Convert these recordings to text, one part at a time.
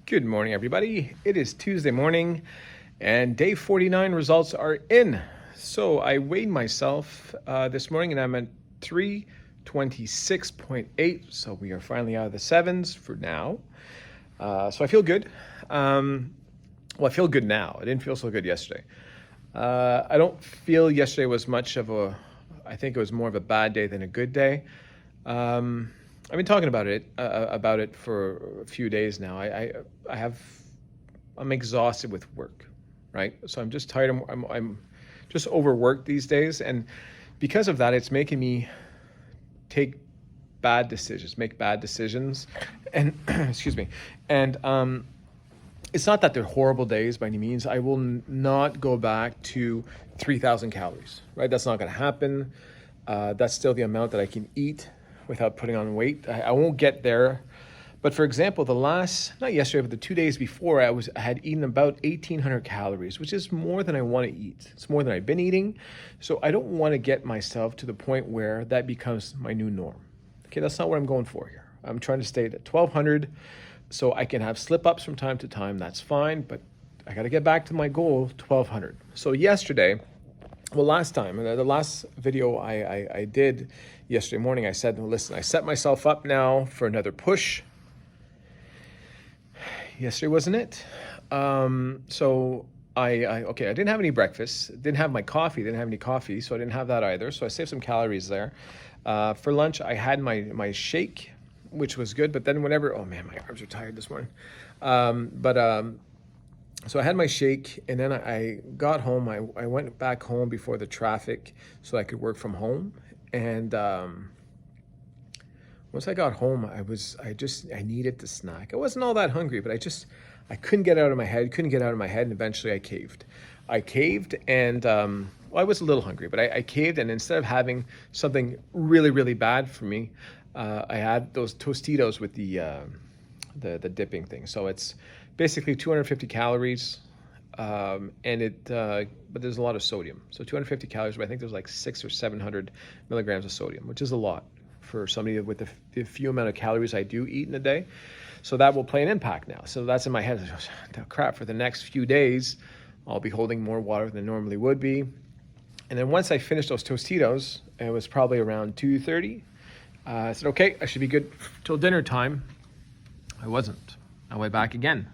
Good morning, everybody. It is Tuesday morning, and day 49 results are in. So I weighed myself this morning, and I'm at 326.8. So we are finally out of the sevens for now. So I feel good. I feel good now. I didn't feel so good yesterday. I don't feel yesterday was much of I think it was more of a bad day than a good day. I've been talking about it for a few days now. I'm exhausted with work, right? So I'm just tired. I'm just overworked these days, and because of that, it's making me make bad decisions, and excuse me, and it's not that they're horrible days by any means. I will not go back to 3,000 calories, right? That's not going to happen. That's still the amount that I can eat without putting on weight. I won't get there. But for example, not yesterday, but the 2 days before, I had eaten about 1,800 calories, which is more than I want to eat. It's more than I've been eating. So I don't want to get myself to the point where that becomes my new norm. Okay, that's not what I'm going for here. I'm trying to stay at 1,200 so I can have slip-ups from time to time. That's fine, but I got to get back to my goal, 1,200. So yesterday, the last video I did yesterday morning, I said, listen, I set myself up now for another push. Yesterday wasn't it. So I didn't have any breakfast, didn't have my coffee, didn't have any coffee, so I didn't have that either. So I saved some calories there. For lunch, I had my shake, which was good, but then oh man, my arms are tired this morning. So I had my shake, and then I got home. I went back home before the traffic so I could work from home. And once I got home, I needed to snack. I wasn't all that hungry, but I couldn't get out of my head, and eventually I caved. And I was a little hungry, but I caved, and instead of having something really, really bad for me, I had those Tostitos with the dipping thing. So it's basically 250 calories, but there's a lot of sodium. So 250 calories, but I think there's like 600 or 700 milligrams of sodium, which is a lot for somebody with the few amount of calories I do eat in a day. So that will play an impact now. So that's in my head. Crap, for the next few days, I'll be holding more water than I normally would be. And then once I finished those Tostitos, it was probably around 2:30. I said, okay, I should be good till dinner time. I wasn't. I went back again.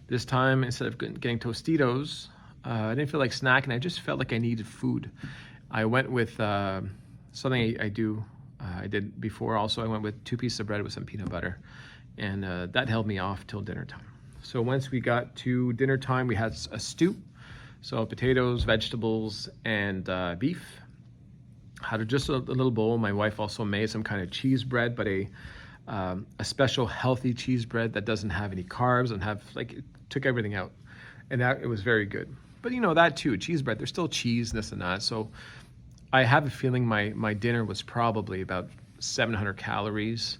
This time, instead of getting Tostitos, I didn't feel like snacking. I just felt like I needed food. I went with something I did before also. I went with 2 pieces of bread with some peanut butter, and that held me off till dinner time. So once we got to dinner time, we had a stew. So potatoes, vegetables, and beef. Had just a little bowl. My wife also made some kind of cheese bread, but a special healthy cheese bread that doesn't have any carbs and it took everything out, and it was very good. But that too, cheese bread, there's still cheese, this and that. So I have a feeling my dinner was probably about 700 calories.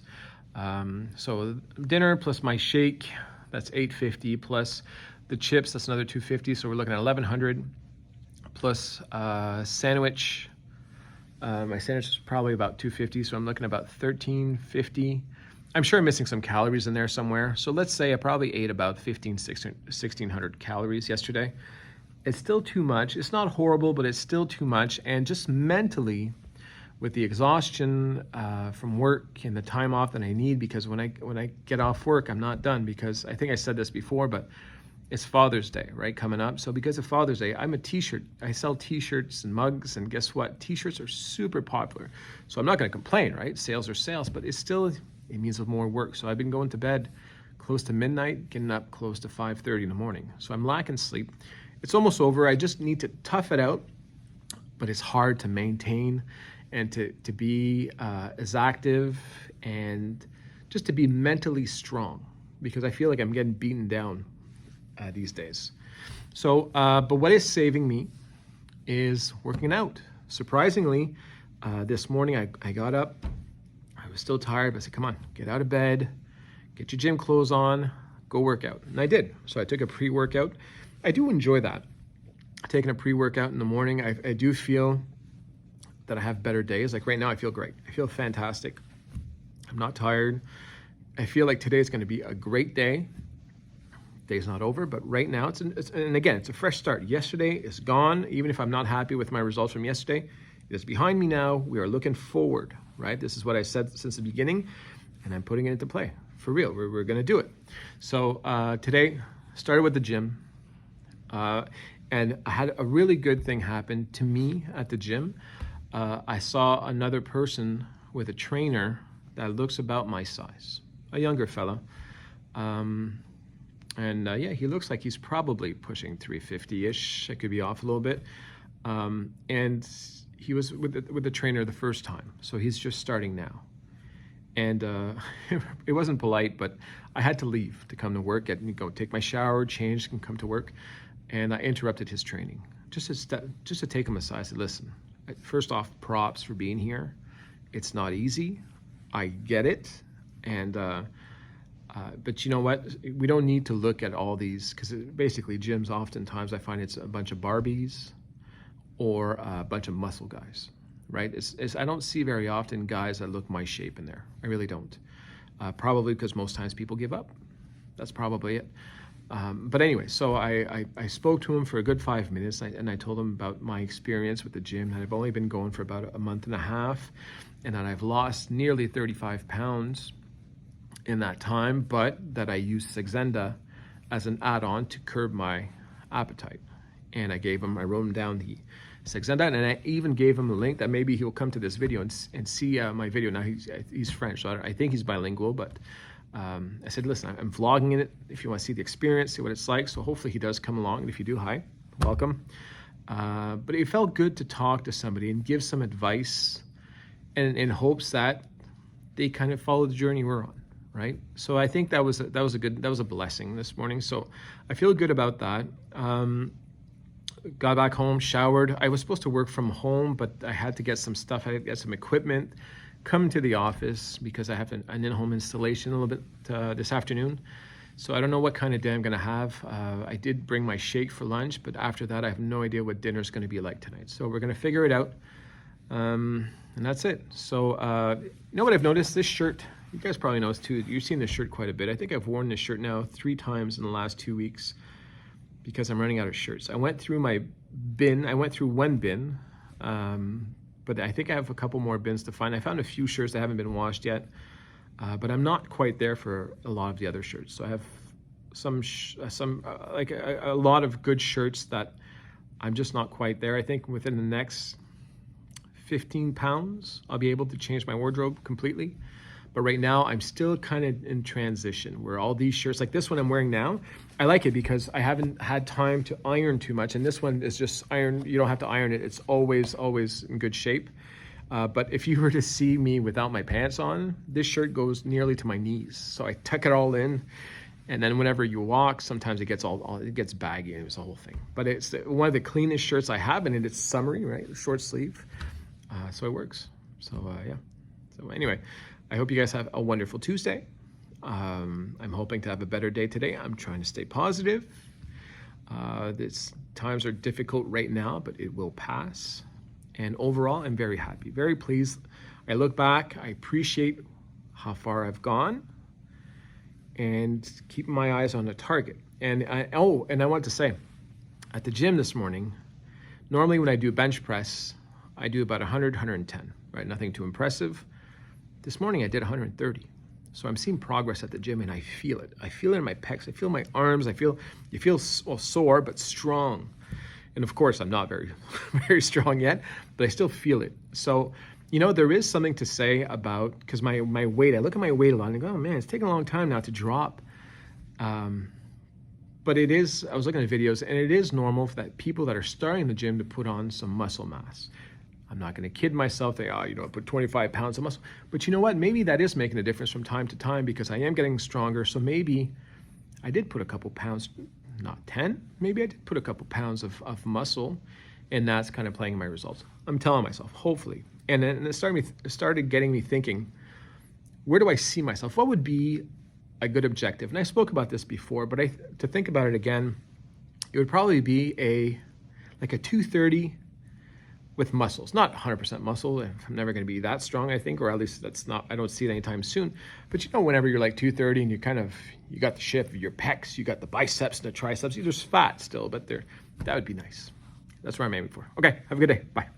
So dinner plus my shake, that's 850, plus the chips, that's another 250. So we're looking at 1,100 plus sandwich. My sandwich is probably about 250, so I'm looking at about 1,350. I'm sure I'm missing some calories in there somewhere. So let's say I probably ate about 1,600 calories yesterday. It's still too much. It's not horrible, but it's still too much. And just mentally, with the exhaustion from work and the time off that I need, because when I get off work, I'm not done, because I think I said this before, but it's Father's Day, right, coming up. So because of Father's Day, I sell t-shirts and mugs, and guess what? T-shirts are super popular. So I'm not going to complain, right? Sales are sales, but it means more work. So I've been going to bed close to midnight, getting up close to 5:30 in the morning. So I'm lacking sleep. It's almost over. I just need to tough it out, but it's hard to maintain and to be as active and just to be mentally strong, because I feel like I'm getting beaten down these days. So, but what is saving me is working out. Surprisingly, this morning I got up. I was still tired, but I said, come on, get out of bed, get your gym clothes on, go work out. And I did. So I took a pre-workout. I do enjoy that. Taking a pre-workout in the morning, I do feel that I have better days. Like right now, I feel great. I feel fantastic. I'm not tired. I feel like today is going to be a great day. Day's not over, but right now and again, it's a fresh start. Yesterday is gone. Even if I'm not happy with my results from yesterday, it is behind me now. We are looking forward, right? This is what I said since the beginning, and I'm putting it into play. For real, we're going to do it. So today, started with the gym, and I had a really good thing happen to me at the gym. I saw another person with a trainer that looks about my size, a younger fella. Yeah, he looks like he's probably pushing 350-ish. I could be off a little bit. And he was with the trainer the first time, so he's just starting now. And it wasn't polite, but I had to leave to come to work, go take my shower, change, and come to work. And I interrupted his training just to take him aside. I said, listen, first off, props for being here. It's not easy. I get it. And but you know what? We don't need to look at all these, because basically gyms oftentimes I find it's a bunch of Barbies or a bunch of muscle guys, right? I don't see very often guys that look my shape in there. I really don't. Probably because most times people give up. That's probably it. But anyway, so I spoke to him for a good 5 minutes, and I told him about my experience with the gym, that I've only been going for about a month and a half, and that I've lost nearly 35 pounds in that time, but that I use Saxenda as an add-on to curb my appetite. And I wrote him down the Saxenda, and I even gave him a link that maybe he'll come to this video and see my video. Now he's French, so I think he's bilingual, but I said, listen, I'm vlogging in it. If you want to see the experience, see what it's like. So hopefully he does come along. And if you do, hi, welcome. But it felt good to talk to somebody and give some advice, and in hopes that they kind of follow the journey we're on. Right, so I think that was a blessing this morning. So I feel good about that. Got back home, showered. I was supposed to work from home, but I had to get some stuff. I had to get some equipment, come to the office because I have an in-home installation a little bit this afternoon. So I don't know what kind of day I'm going to have. I did bring my shake for lunch, but after that, I have no idea what dinner's going to be like tonight. So we're going to figure it out, and that's it. So you know what I've noticed? This shirt. You guys probably know this too. You've seen this shirt quite a bit. I think I've worn this shirt now 3 times in the last 2 weeks because I'm running out of shirts. I went through my bin. I went through one bin, but I think I have a couple more bins to find. I found a few shirts that haven't been washed yet, but I'm not quite there for a lot of the other shirts. So I have like a lot of good shirts that I'm just not quite there. I think within the next 15 pounds, I'll be able to change my wardrobe completely. But right now, I'm still kind of in transition where all these shirts, like this one I'm wearing now, I like it because I haven't had time to iron too much. And this one is just iron. You don't have to iron it. It's always in good shape. But if you were to see me without my pants on, this shirt goes nearly to my knees. So I tuck it all in. And then whenever you walk, sometimes it gets baggy and it's a whole thing. But it's one of the cleanest shirts I have, and it's summery, right? Short sleeve. So it works. So yeah. So anyway, I hope you guys have a wonderful Tuesday. I'm hoping to have a better day today. I'm trying to stay positive. Times are difficult right now, but it will pass. And overall, I'm very happy, very pleased. I look back, I appreciate how far I've gone, and keeping my eyes on the target. And I want to say, at the gym this morning, normally when I do bench press, I do about 100, 110, right? Nothing too impressive. This morning I did 130. So I'm seeing progress at the gym, and I feel it. I feel it in my pecs. I feel my arms. You feel sore, but strong. And of course, I'm not very, very strong yet, but I still feel it. So, there is something to say about, because my weight, I look at my weight a lot and I go, oh man, it's taking a long time now to drop. But it is, I was looking at videos, and it is normal for that people that are starting the gym to put on some muscle mass. I'm not going to kid myself, I put 25 pounds of muscle. But you know what? Maybe that is making a difference from time to time because I am getting stronger. So maybe I did put a couple pounds, not 10, maybe I did put a couple pounds of muscle, and that's kind of playing in my results. I'm telling myself, hopefully. And then it started getting me thinking, where do I see myself? What would be a good objective? And I spoke about this before, but to think about it again, it would probably be like a 230 with muscles. Not 100% muscle. I'm never going to be that strong, I think, or at least that's not, I don't see it anytime soon. But you know, whenever you're like 230 and you got the shape of your pecs, you got the biceps and the triceps, these are fat still, but that would be nice. That's what I'm aiming for. Okay, have a good day. Bye.